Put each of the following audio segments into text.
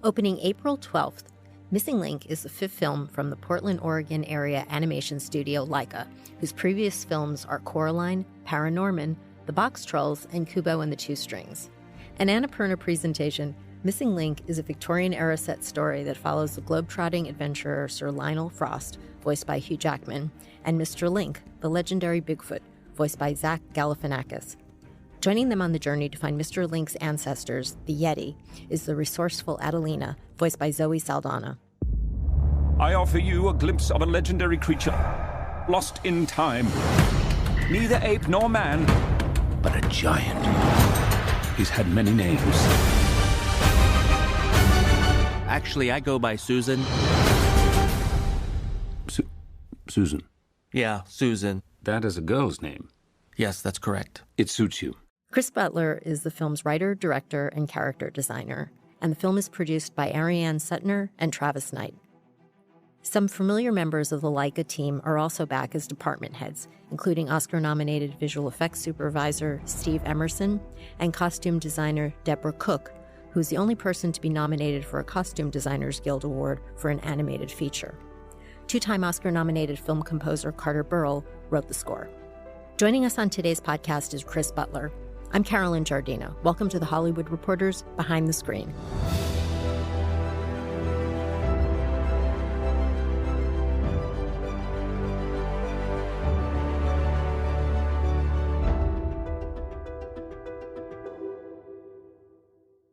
Opening April 12th, Missing Link is the fifth film from the Portland, Oregon area animation studio Laika, whose previous films are Coraline, Paranorman, The Box Trolls, and Kubo and the Two Strings. An Annapurna presentation, Missing Link is a Victorian-era set story that follows the globe-trotting adventurer Sir Lionel Frost, voiced by Hugh Jackman, and Mr. Link, the legendary Bigfoot, voiced by Zach Galifianakis. Joining them on the journey to find Mr. Link's ancestors, the Yeti, is the resourceful Adelina, voiced by Zoe Saldana. I offer you a glimpse of a legendary creature, lost in time. Neither ape nor man, but a giant. He's had many names. Actually, I go by Susan. Susan? Yeah, Susan. That is a girl's name. Yes, that's correct. It suits you. Chris Butler is the film's writer, director, and character designer, and the film is produced by Ariane Suttner and Travis Knight. Some familiar members of the Laika team are also back as department heads, including Oscar-nominated visual effects supervisor Steve Emerson and costume designer Deborah Cook, who is the only person to be nominated for a Costume Designers Guild Award for an animated feature. Two-time Oscar-nominated film composer Carter Burrell wrote the score. Joining us on today's podcast is Chris Butler. I'm Carolyn Giardina. Welcome to the Hollywood Reporters Behind the Screen.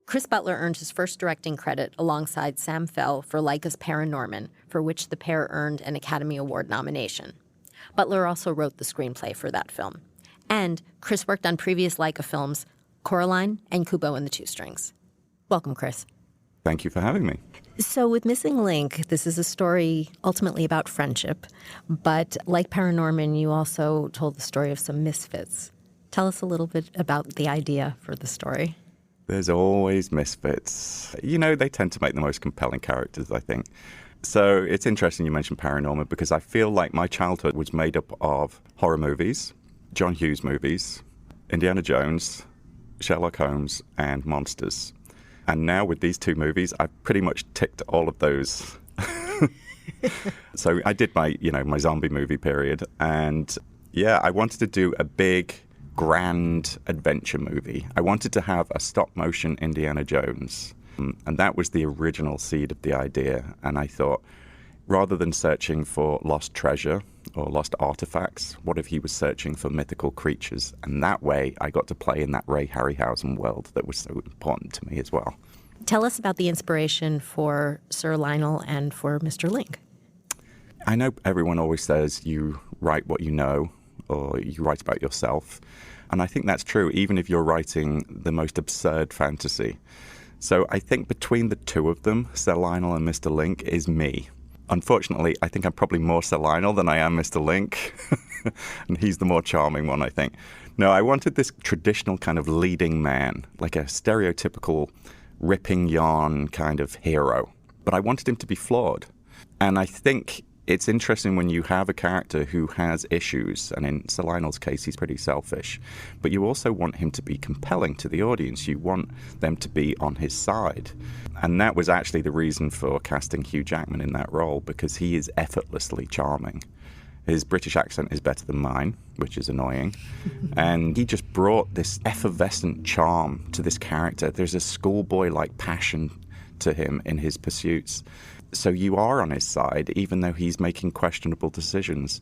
Chris Butler earned his first directing credit alongside Sam Fell for Laika's Paranorman, for which the pair earned an Academy Award nomination. Butler also wrote the screenplay for that film. And Chris worked on previous Laika films, Coraline and Kubo and the Two Strings. Welcome, Chris. Thank you for having me. So with Missing Link, this is a story ultimately about friendship. But like Paranorman, you also told the story of some misfits. Tell us a little bit about the idea for the story. There's always misfits. You know, they tend to make the most compelling characters, I think. So it's interesting you mentioned Paranorman because I feel like my childhood was made up of horror movies, John Hughes movies, Indiana Jones, Sherlock Holmes, and monsters. And now with these two movies, I've pretty much ticked all of those. So I did my zombie movie period. And yeah, I wanted to do a big, grand adventure movie. I wanted to have a stop-motion Indiana Jones. And that was the original seed of the idea. And I thought, rather than searching for lost treasure or lost artifacts, what if he was searching for mythical creatures? And that way, I got to play in that Ray Harryhausen world that was so important to me as well. Tell us about the inspiration for Sir Lionel and for Mr. Link. I know everyone always says you write what you know or you write about yourself. And I think that's true, even if you're writing the most absurd fantasy. So I think between the two of them, Sir Lionel and Mr. Link, is me. Unfortunately, I think I'm probably more Sir Lionel than I am Mr. Link. And he's the more charming one, I think. No, I wanted this traditional kind of leading man, like a stereotypical ripping yarn kind of hero. But I wanted him to be flawed. And I think it's interesting when you have a character who has issues, and in Sir Lionel's case, he's pretty selfish, but you also want him to be compelling to the audience. You want them to be on his side. And that was actually the reason for casting Hugh Jackman in that role, because he is effortlessly charming. His British accent is better than mine, which is annoying. And he just brought this effervescent charm to this character. There's a schoolboy-like passion to him in his pursuits. So you are on his side, even though he's making questionable decisions.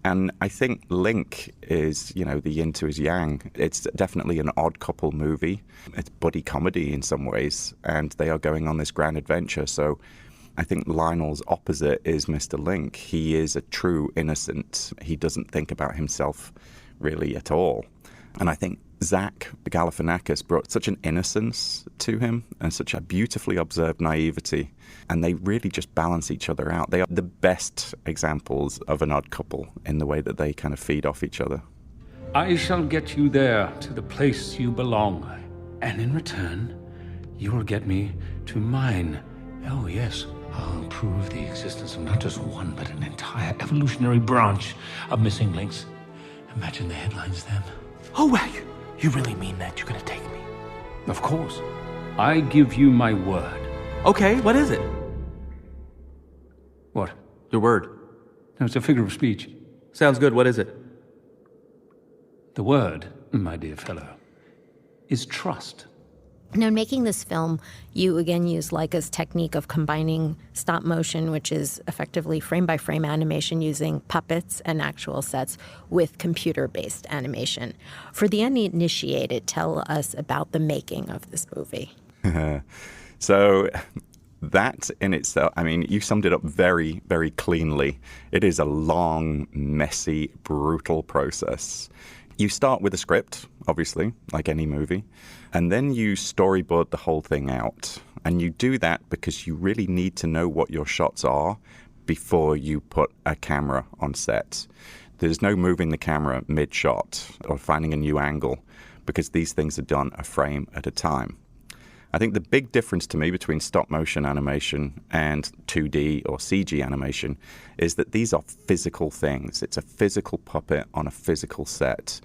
And I think Link is, the yin to his yang. It's definitely an odd couple movie. It's buddy comedy in some ways, and they are going on this grand adventure. So I think Lionel's opposite is Mr. Link. He is a true innocent. He doesn't think about himself really at all. And I think Zach Galifianakis brought such an innocence to him and such a beautifully observed naivety. And they really just balance each other out. They are the best examples of an odd couple in the way that they kind of feed off each other. I shall get you there to the place you belong. And in return, you will get me to mine. Oh, yes. I'll prove the existence of not just one, but an entire evolutionary branch of missing links. Imagine the headlines then. Oh, well, you really mean that? You're going to take me? Of course. I give you my word. Okay, what is it? What? Your word. No, it's a figure of speech. Sounds good, what is it? The word, my dear fellow, is trust. Now, in making this film, you again use Laika's technique of combining stop motion, which is effectively frame-by-frame animation using puppets and actual sets, with computer-based animation. For the uninitiated, tell us about the making of this movie. So that in itself, I mean, you summed it up very, very cleanly. It is a long, messy, brutal process. You start with a script, obviously, like any movie, and then you storyboard the whole thing out. And you do that because you really need to know what your shots are before you put a camera on set. There's no moving the camera mid-shot or finding a new angle because these things are done a frame at a time. I think the big difference to me between stop-motion animation and 2D or CG animation is that these are physical things. It's a physical puppet on a physical set.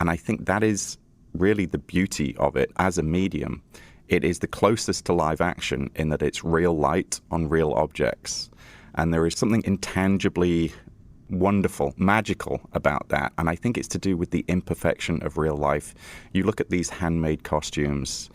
And I think that is really the beauty of it as a medium. It is the closest to live action in that it's real light on real objects. And there is something intangibly wonderful, magical about that. And I think it's to do with the imperfection of real life. You look at these handmade costumes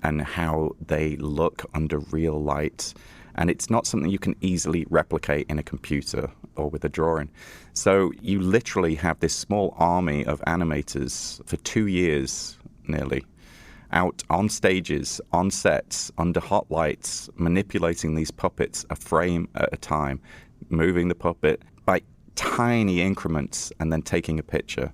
and how they look under real light. And it's not something you can easily replicate in a computer or with a drawing. So you literally have this small army of animators for 2 years, nearly, out on stages, on sets, under hot lights, manipulating these puppets a frame at a time, moving the puppet by tiny increments, and then taking a picture,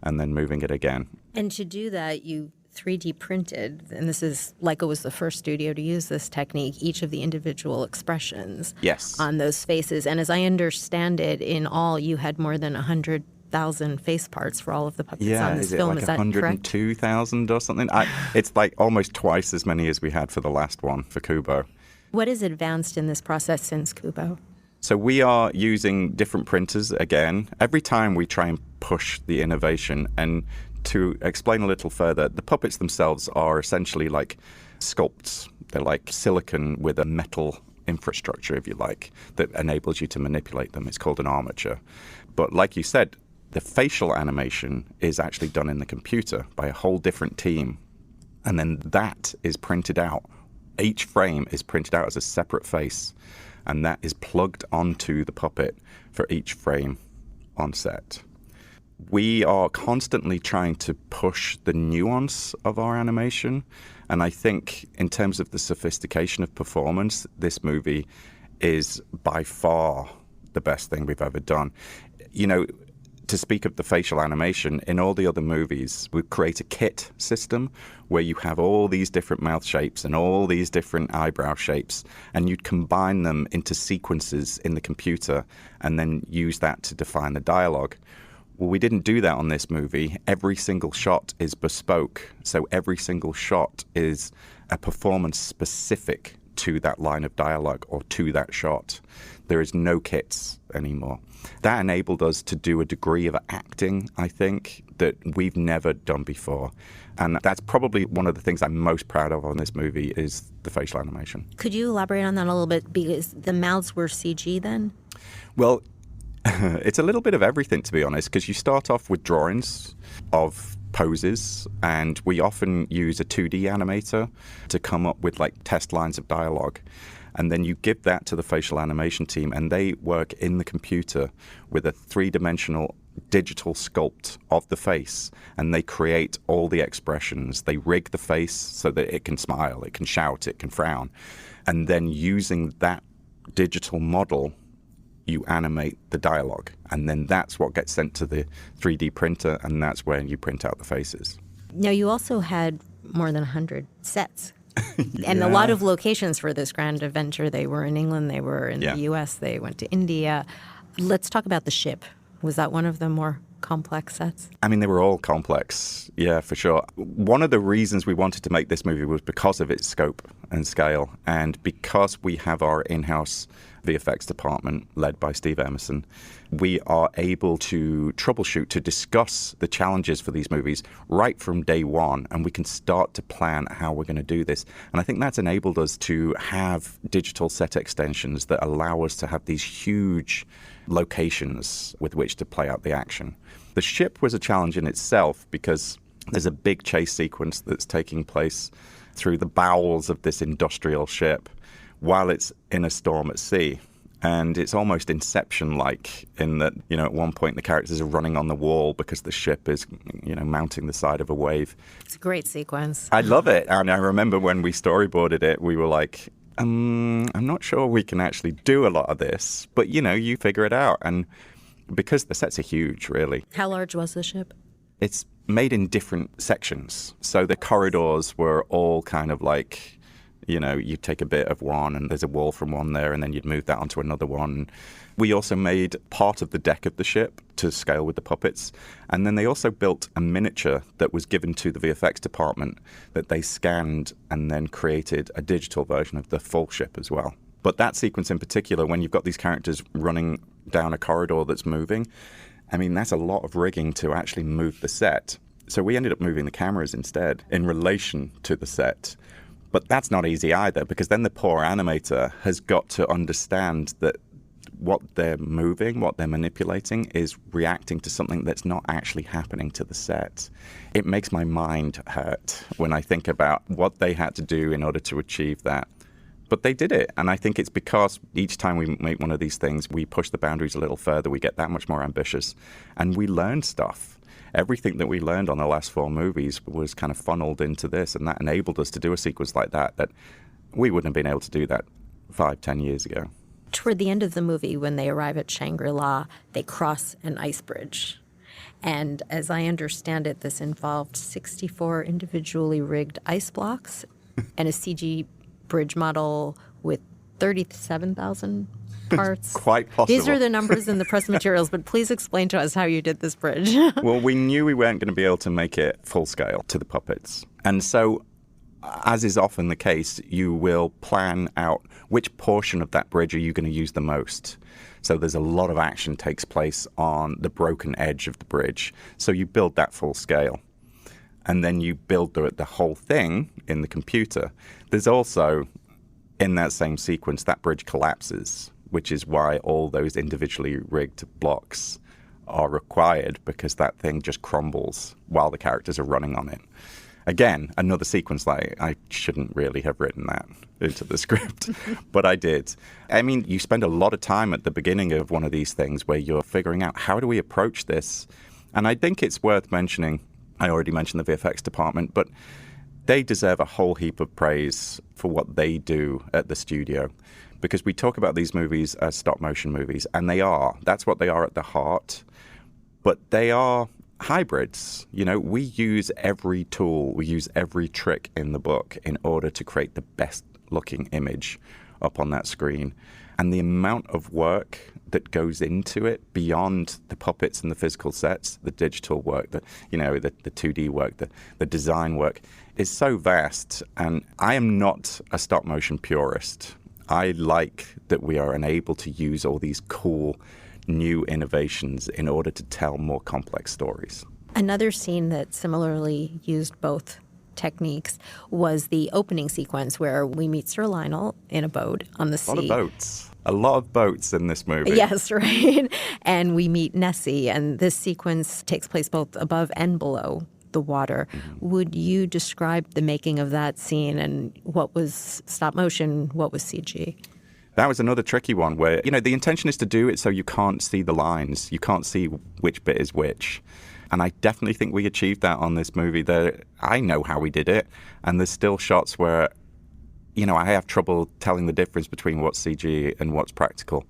and then moving it again. And to do that, you 3D printed, and this is, Laika was the first studio to use this technique, each of the individual expressions Yes. on those faces. And as I understand it, in all, you had more than 100,000 face parts for all of the puppets on this film. Like is that correct? 102,000 or something? It's like almost twice as many as we had for the last one, for Kubo. What is advanced in this process since Kubo? So we are using different printers again. Every time we try and push the innovation. And to explain a little further, the puppets themselves are essentially like sculpts. They're like silicon with a metal infrastructure, if you like, that enables you to manipulate them. It's called an armature. But like you said, the facial animation is actually done in the computer by a whole different team. And then that is printed out. Each frame is printed out as a separate face. And that is plugged onto the puppet for each frame on set. We are constantly trying to push the nuance of our animation. And I think in terms of the sophistication of performance, this movie is by far the best thing we've ever done. You know, to speak of the facial animation, in all the other movies, we create a kit system where you have all these different mouth shapes and all these different eyebrow shapes, and you'd combine them into sequences in the computer and then use that to define the dialogue. Well, we didn't do that on this movie. Every single shot is bespoke. So every single shot is a performance specific to that line of dialogue or to that shot. There is no kits anymore. That enabled us to do a degree of acting, I think, that we've never done before. And that's probably one of the things I'm most proud of on this movie is the facial animation. Could you elaborate on that a little bit? Because the mouths were CG then? Well, it's a little bit of everything, to be honest, because you start off with drawings of poses, and we often use a 2D animator to come up with like test lines of dialogue. And then you give that to the facial animation team, and they work in the computer with a three-dimensional digital sculpt of the face, and they create all the expressions. They rig the face so that it can smile, it can shout, it can frown. And then using that digital model, you animate the dialogue, and then that's what gets sent to the 3D printer, and that's where you print out the faces. Now, you also had more than 100 sets and a lot of locations for this grand adventure. They were in England, they were in the U.S., they went to India. Let's talk about the ship. Was that one of the more complex sets? I mean, they were all complex, yeah, for sure. One of the reasons we wanted to make this movie was because of its scope. and scale. And because we have our in-house VFX department led by Steve Emerson, we are able to troubleshoot, to discuss the challenges for these movies right from day one, and we can start to plan how we're going to do this. And I think that's enabled us to have digital set extensions that allow us to have these huge locations with which to play out the action. The ship was a challenge in itself because there's a big chase sequence that's taking place through the bowels of this industrial ship while it's in a storm at sea. And it's almost Inception-like in that, at one point the characters are running on the wall because the ship is, mounting the side of a wave. It's a great sequence. I love it. And I remember when we storyboarded it, we were like, I'm not sure we can actually do a lot of this, but, you figure it out. And because the sets are huge, really. How large was the ship? It's made in different sections. So the corridors were all kind of like, you'd take a bit of one and there's a wall from one there and then you'd move that onto another one. We also made part of the deck of the ship to scale with the puppets. And then they also built a miniature that was given to the VFX department that they scanned and then created a digital version of the full ship as well. But that sequence in particular, when you've got these characters running down a corridor that's moving, that's a lot of rigging to actually move the set. So we ended up moving the cameras instead in relation to the set. But that's not easy either, because then the poor animator has got to understand that what they're moving, what they're manipulating, is reacting to something that's not actually happening to the set. It makes my mind hurt when I think about what they had to do in order to achieve that. But they did it, and I think it's because each time we make one of these things, we push the boundaries a little further, we get that much more ambitious, and we learn stuff. Everything that we learned on the last 4 movies was kind of funneled into this, and that enabled us to do a sequence like that we wouldn't have been able to do that 5-10 years ago. Toward the end of the movie, when they arrive at Shangri-La, they cross an ice bridge. And as I understand it, this involved 64 individually rigged ice blocks and a CG bridge model with 37,000 parts. Quite possible. These are the numbers in the press materials, but please explain to us how you did this bridge. Well, we knew we weren't going to be able to make it full scale to the puppets. And so, as is often the case, you will plan out which portion of that bridge are you going to use the most. So there's a lot of action takes place on the broken edge of the bridge. So you build that full scale. And then you build the whole thing in the computer. There's also, in that same sequence, that bridge collapses, which is why all those individually rigged blocks are required, because that thing just crumbles while the characters are running on it. Again, another sequence like I shouldn't really have written that into the script, but I did. You spend a lot of time at the beginning of one of these things where you're figuring out how do we approach this? And I think it's worth mentioning, I already mentioned the VFX department, but they deserve a whole heap of praise for what they do at the studio. Because we talk about these movies as stop-motion movies, and they are. That's what they are at the heart. But they are hybrids. We use every tool, we use every trick in the book in order to create the best-looking image up on that screen. And the amount of work that goes into it beyond the puppets and the physical sets, the digital work, the 2D work, the design work, is so vast. And I am not a stop-motion purist. I like that we are able to use all these cool new innovations in order to tell more complex stories. Another scene that similarly used both techniques was the opening sequence where we meet Sir Lionel in a boat on the sea. A lot of boats in this movie. Yes, right. And we meet Nessie, and this sequence takes place both above and below the water. Mm-hmm. Would you describe the making of that scene and what was stop motion, what was CG? That was another tricky one where, the intention is to do it so you can't see the lines. You can't see which bit is which. And I definitely think we achieved that on this movie. I know how we did it. And there's still shots where, I have trouble telling the difference between what's CG and what's practical.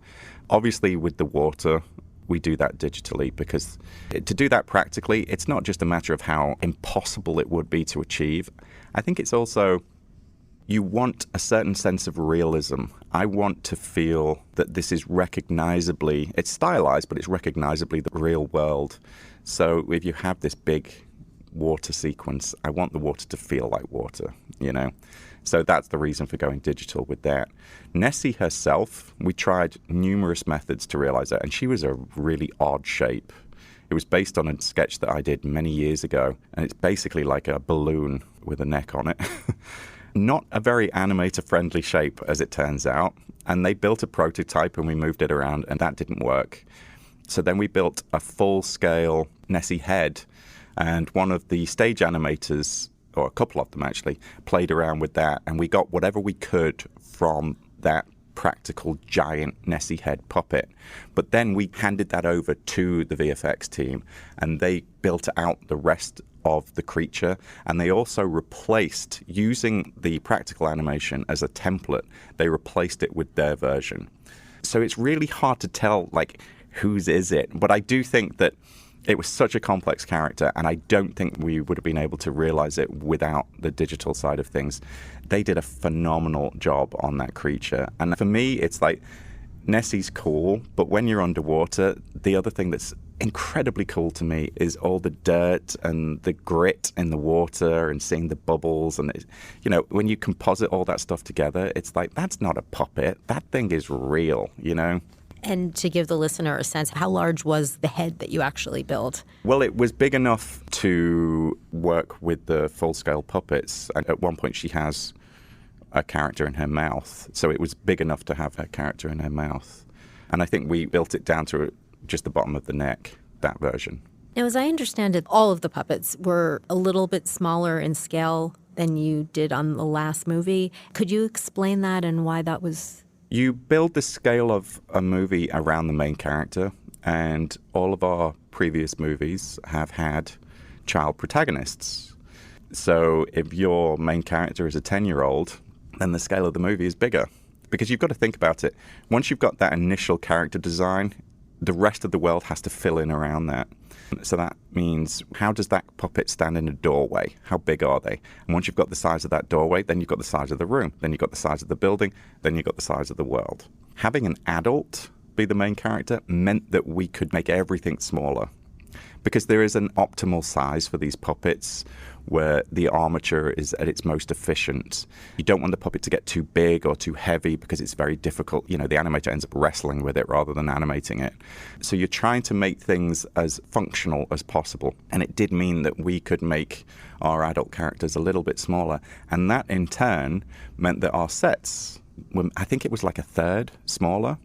Obviously, with the water, we do that digitally, because to do that practically, it's not just a matter of how impossible it would be to achieve. I think it's also, you want a certain sense of realism. I want to feel that this is recognizably, it's stylized, but it's recognizably the real world. So if you have this big water sequence. I want the water to feel like water, you know? So that's the reason for going digital with that. Nessie herself, we tried numerous methods to realize that, and she was a really odd shape. It was based on a sketch that I did many years ago, and it's basically like a balloon with a neck on it. Not a very animator-friendly shape, as it turns out. And they built a prototype, and we moved it around, and that didn't work. So then we built a full-scale Nessie head, and one of the stage animators, or a couple of them actually, played around with that, and we got whatever we could from that practical giant Nessie head puppet. But then we handed that over to the VFX team, and they built out the rest of the creature, and they also replaced, using the practical animation as a template, they replaced it with their version. So it's really hard to tell, like, whose is it? But I do think that it was such a complex character, and I don't think we would have been able to realize it without the digital side of things. They did a phenomenal job on that creature. And for me, it's like, Nessie's cool, but when you're underwater, the other thing that's incredibly cool to me is all the dirt and the grit in the water and seeing the bubbles. And, you know, when you composite all that stuff together, it's like, that's not a puppet. That thing is real, you know? And to give the listener a sense, how large was the head that you actually built? Well, it was big enough to work with the full-scale puppets. And at one point, she has a character in her mouth. So it was big enough to have her character in her mouth. And I think we built it down to just the bottom of the neck, that version. Now, as I understand it, all of the puppets were a little bit smaller in scale than you did on the last movie. Could you explain that and why that was? You build the scale of a movie around the main character, and all of our previous movies have had child protagonists. So if your main character is a 10-year-old, then the scale of the movie is bigger. Because you've got to think about it. Once you've got that initial character design, the rest of the world has to fill in around that. So that means, how does that puppet stand in a doorway? How big are they? And once you've got the size of that doorway, then you've got the size of the room. Then you've got the size of the building. Then you've got the size of the world. Having an adult be the main character meant that we could make everything smaller. Because there is an optimal size for these puppets where the armature is at its most efficient. You don't want the puppet to get too big or too heavy because it's very difficult. You know, the animator ends up wrestling with it rather than animating it. So you're trying to make things as functional as possible. And it did mean that we could make our adult characters a little bit smaller. And that, in turn, meant that our sets were, I think it was like a third smaller,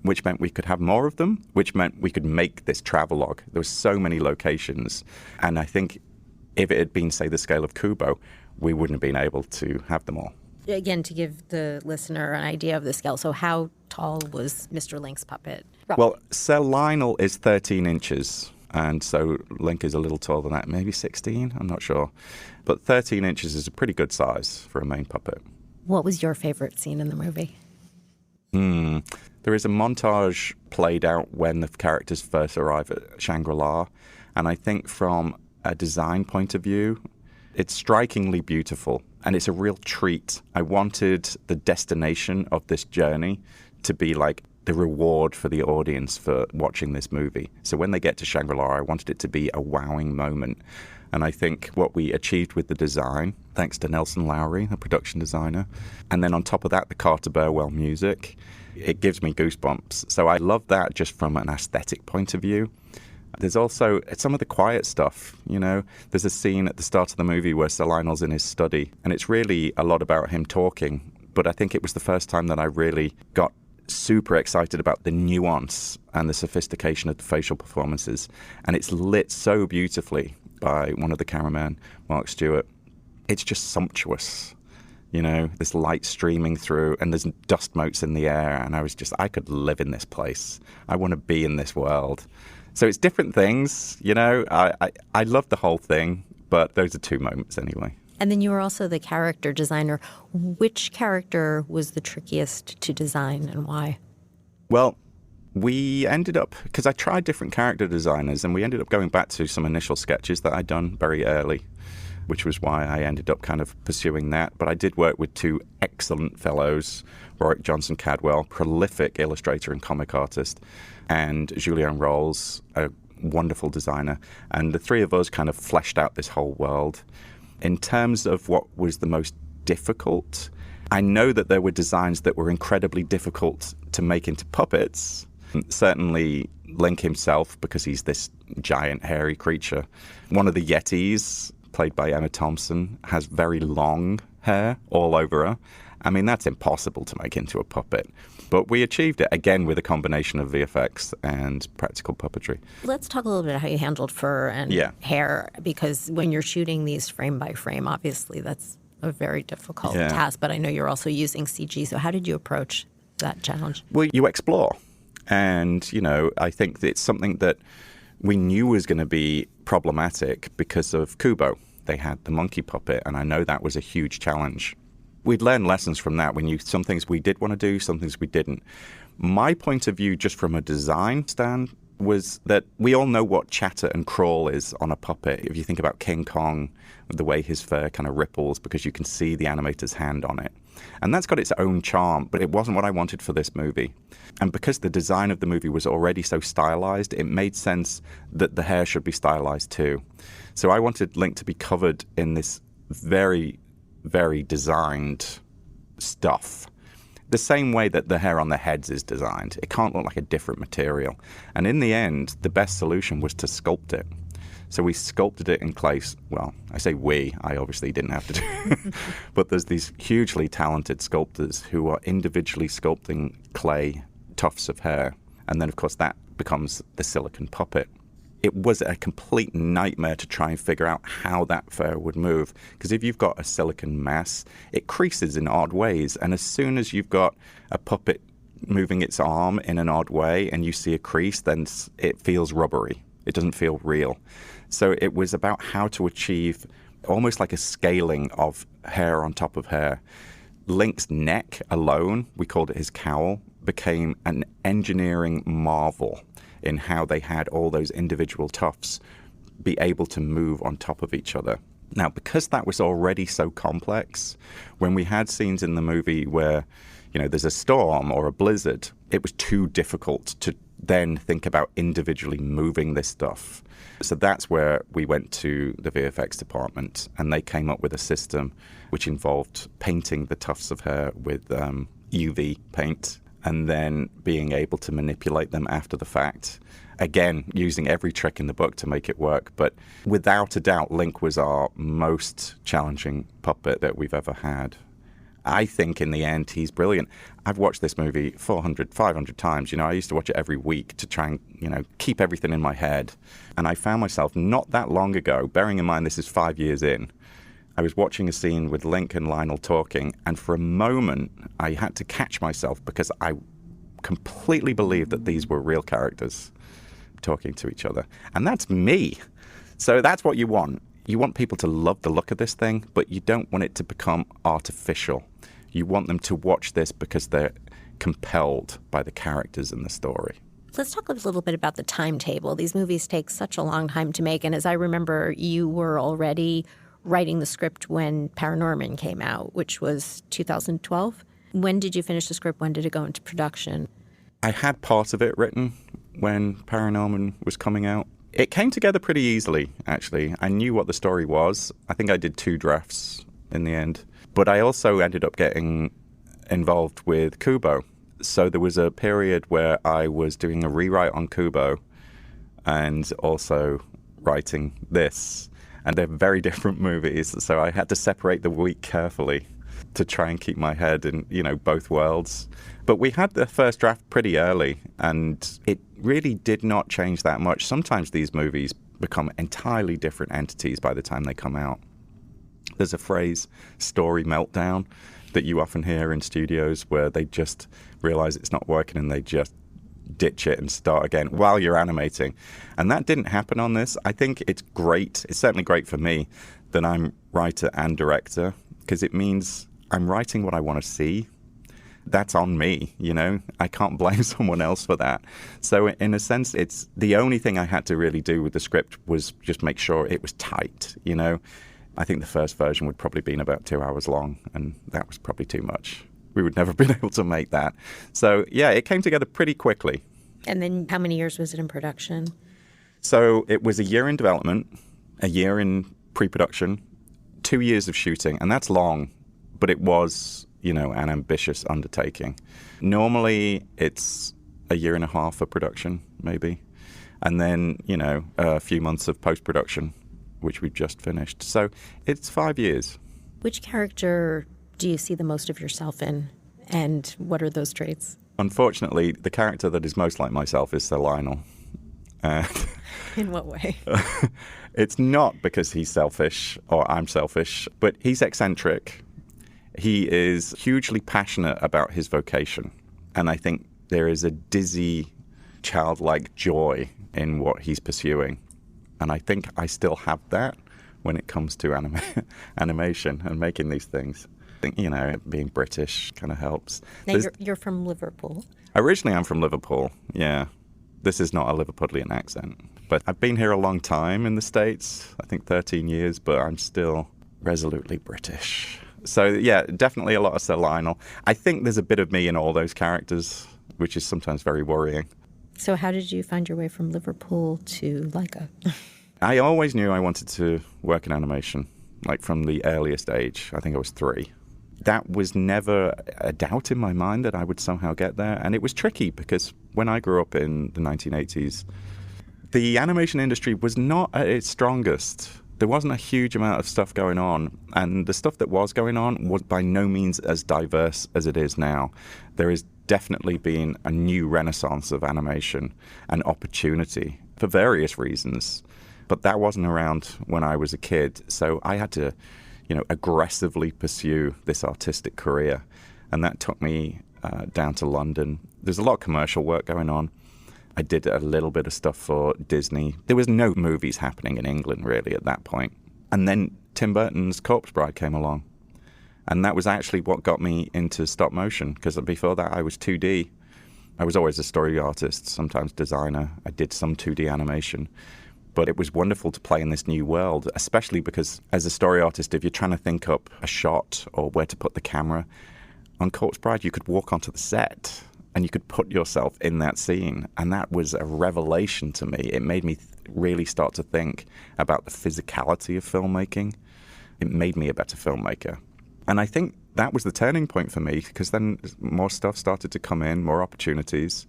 which meant we could have more of them, which meant we could make this travelogue. There were so many locations. And I think if it had been, say, the scale of Kubo, we wouldn't have been able to have them all. Again, to give the listener an idea of the scale, so how tall was Mr. Link's puppet? Well, Sir Lionel is 13 inches, and so Link is a little taller than that, maybe 16, I'm not sure. But 13 inches is a pretty good size for a main puppet. What was your favorite scene in the movie? There is a montage played out when the characters first arrive at Shangri-La, and I think from a design point of view, it's strikingly beautiful, and it's a real treat. I wanted the destination of this journey to be like the reward for the audience for watching this movie. So when they get to Shangri-La, I wanted it to be a wowing moment. And I think what we achieved with the design, thanks to Nelson Lowry, the production designer, and then on top of that, the Carter Burwell music, it gives me goosebumps. So I love that just from an aesthetic point of view. There's also some of the quiet stuff, you know. There's a scene at the start of the movie where Sir Lionel's in his study, and it's really a lot about him talking. But I think it was the first time that I really got super excited about the nuance and the sophistication of the facial performances. And it's lit so beautifully by one of the cameramen, Mark Stewart. It's just sumptuous. You know, there's light streaming through and there's dust motes in the air. And I could live in this place. I want to be in this world. So it's different things, you know. I love the whole thing, but those are two moments anyway. And then you were also the character designer. Which character was the trickiest to design and why? Well, we ended up, because I tried different character designers, and we ended up going back to some initial sketches that I'd done very early, which was why I ended up kind of pursuing that. But I did work with two excellent fellows, Warwick Johnson-Cadwell, prolific illustrator and comic artist, and Julien Rolls, a wonderful designer. And the three of us kind of fleshed out this whole world. In terms of what was the most difficult, I know that there were designs that were incredibly difficult to make into puppets. Certainly Link himself, because he's this giant hairy creature. One of the Yetis, played by Emma Thompson, has very long hair all over her. I mean, that's impossible to make into a puppet. But we achieved it, again, with a combination of VFX and practical puppetry. Let's talk a little bit about how you handled fur and hair, because when you're shooting these frame by frame, obviously that's a very difficult task. But I know you're also using CG. So how did you approach that challenge? Well, you explore. And, you know, I think it's something that we knew was going to be problematic because of Kubo. They had the monkey puppet, and I know that was a huge challenge. We'd learned lessons from that. We knew some things we did want to do, some things we didn't. My point of view, just from a design stand, was that we all know what chatter and crawl is on a puppet. If you think about King Kong, the way his fur kind of ripples because you can see the animator's hand on it. And that's got its own charm, but it wasn't what I wanted for this movie. And because the design of the movie was already so stylized, it made sense that the hair should be stylized too. So I wanted Link to be covered in this very, very designed stuff. The same way that the hair on their heads is designed. It can't look like a different material. And in the end, the best solution was to sculpt it. So we sculpted it in clay. Well, I say we. I obviously didn't have to do it. But there's these hugely talented sculptors who are individually sculpting clay tufts of hair. And then, of course, that becomes the silicone puppet. It was a complete nightmare to try and figure out how that fur would move. Because if you've got a silicone mass, it creases in odd ways. And as soon as you've got a puppet moving its arm in an odd way and you see a crease, then it feels rubbery. It doesn't feel real. So it was about how to achieve almost like a scaling of hair on top of hair. Link's neck alone, we called it his cowl, became an engineering marvel in how they had all those individual tufts be able to move on top of each other. Now, because that was already so complex, when we had scenes in the movie where, you know, there's a storm or a blizzard, it was too difficult to then think about individually moving this stuff. So that's where we went to the VFX department, and they came up with a system which involved painting the tufts of hair with UV paint and then being able to manipulate them after the fact. Again, using every trick in the book to make it work. But without a doubt, Link was our most challenging puppet that we've ever had. I think in the end, he's brilliant. I've watched this movie 400, 500 times. You know, I used to watch it every week to try and, you know, keep everything in my head. And I found myself not that long ago, bearing in mind this is 5 years in, I was watching a scene with Link and Lionel talking, and for a moment, I had to catch myself because I completely believed that these were real characters talking to each other. And that's me. So that's what you want. You want people to love the look of this thing, but you don't want it to become artificial. You want them to watch this because they're compelled by the characters in the story. Let's talk a little bit about the timetable. These movies take such a long time to make. And as I remember, you were already writing the script when Paranorman came out, which was 2012. When did you finish the script? When did it go into production? I had part of it written when Paranorman was coming out. It came together pretty easily, actually. I knew what the story was. I think I did 2 drafts in the end. But I also ended up getting involved with Kubo. So there was a period where I was doing a rewrite on Kubo and also writing this. And they're very different movies, so I had to separate the week carefully to try and keep my head in, you know, both worlds. But we had the first draft pretty early, and it really did not change that much. Sometimes these movies become entirely different entities by the time they come out. There's a phrase, story meltdown, that you often hear in studios where they just realize it's not working and they just ditch it and start again while you're animating. And that didn't happen on this. I think it's great. It's certainly great for me that I'm writer and director, because it means I'm writing what I want to see. That's on me, you know. I can't blame someone else for that. So in a sense, it's the only thing I had to really do with the script was just make sure it was tight, you know. I think the first version would probably been about 2 hours long, and that was probably too much. We would never have been able to make that. So, yeah, it came together pretty quickly. And then how many years was it in production? So it was a year in development, a year in pre-production, 2 years of shooting, and that's long, but it was, an ambitious undertaking. Normally, it's a year and a half for production, maybe, and then, a few months of post-production, which we've just finished. So it's 5 years. Which character do you see the most of yourself in, and what are those traits? Unfortunately, the character that is most like myself is Sir Lionel. In what way? It's not because he's selfish or I'm selfish, but he's eccentric. He is hugely passionate about his vocation. And I think there is a dizzy, childlike joy in what he's pursuing. And I think I still have that when it comes to animation and making these things. I think, being British kind of helps. Now, you're from Liverpool. Originally, I'm from Liverpool, yeah. This is not a Liverpudlian accent. But I've been here a long time in the States, I think 13 years, but I'm still resolutely British. So, yeah, definitely a lot of Sir Lionel. I think there's a bit of me in all those characters, which is sometimes very worrying. So how did you find your way from Liverpool to Laika? I always knew I wanted to work in animation, like from the earliest age. I think I was 3. That was never a doubt in my mind that I would somehow get there. And it was tricky because when I grew up in the 1980s, the animation industry was not at its strongest. There wasn't a huge amount of stuff going on. And the stuff that was going on was by no means as diverse as it is now. There has definitely been a new renaissance of animation and opportunity for various reasons. But that wasn't around when I was a kid. So I had to aggressively pursue this artistic career. And that took me down to London. There's a lot of commercial work going on. I did a little bit of stuff for Disney. There was no movies happening in England, really, at that point. And then Tim Burton's Corpse Bride came along. And that was actually what got me into stop motion, because before that I was 2D. I was always a story artist, sometimes designer. I did some 2D animation. But it was wonderful to play in this new world, especially because as a story artist, if you're trying to think up a shot or where to put the camera, on Corpse Bride you could walk onto the set and you could put yourself in that scene. And that was a revelation to me. It made me really start to think about the physicality of filmmaking. It made me a better filmmaker. And I think that was the turning point for me, because then more stuff started to come in, more opportunities.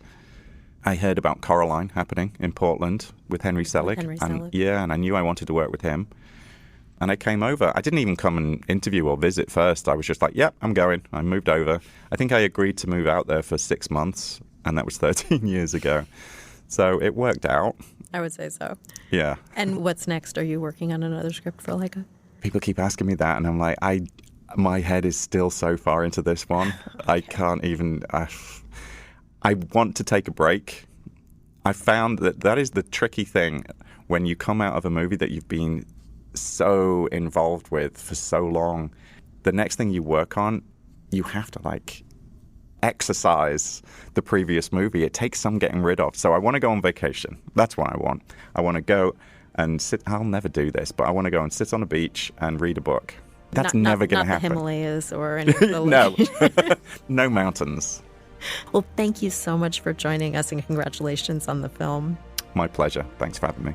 I heard about Carolyn happening in Portland with Henry Selick. And I knew I wanted to work with him. And I came over. I didn't even come and interview or visit first. I was just like, yep, I'm going. I moved over. I think I agreed to move out there for 6 months, and that was 13 years ago. So it worked out. I would say so. Yeah. And what's next? Are you working on another script for Laika? People keep asking me that, and I'm like, my head is still so far into this one. I can't even... I want to take a break. I found that is the tricky thing when you come out of a movie that you've been so involved with for so long. The next thing you work on, you have to exercise the previous movie. It takes some getting rid of. So I want to go on vacation. That's what I want. I want to go and sit. I'll never do this, but I want to go and sit on a beach and read a book. That's never going to happen. Not the Himalayas or anything. No. No mountains. Well, thank you so much for joining us, and congratulations on the film. My pleasure. Thanks for having me.